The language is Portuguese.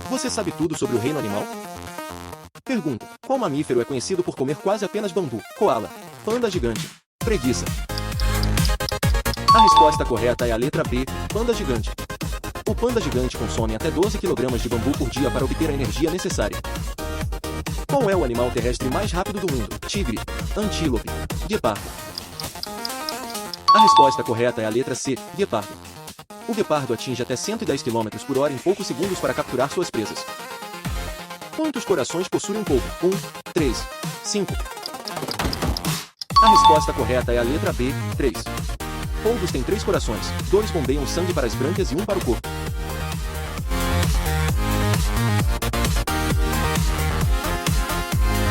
Você sabe tudo sobre o reino animal? Pergunta: qual mamífero é conhecido por comer quase apenas bambu? Coala, panda gigante, preguiça. A resposta correta é a letra B, panda gigante. O panda gigante consome até 12 kg de bambu por dia para obter a energia necessária. Qual é o animal terrestre mais rápido do mundo? Tigre, antílope, guepardo. A resposta correta é a letra C, guepardo. O guepardo atinge até 110 km/h em poucos segundos para capturar suas presas. Quantos corações possui um polvo? 1, 3, 5. A resposta correta é a letra B, 3. Polvos têm 3 corações, 2 bombeiam o sangue para as brânquias e 1 para o corpo.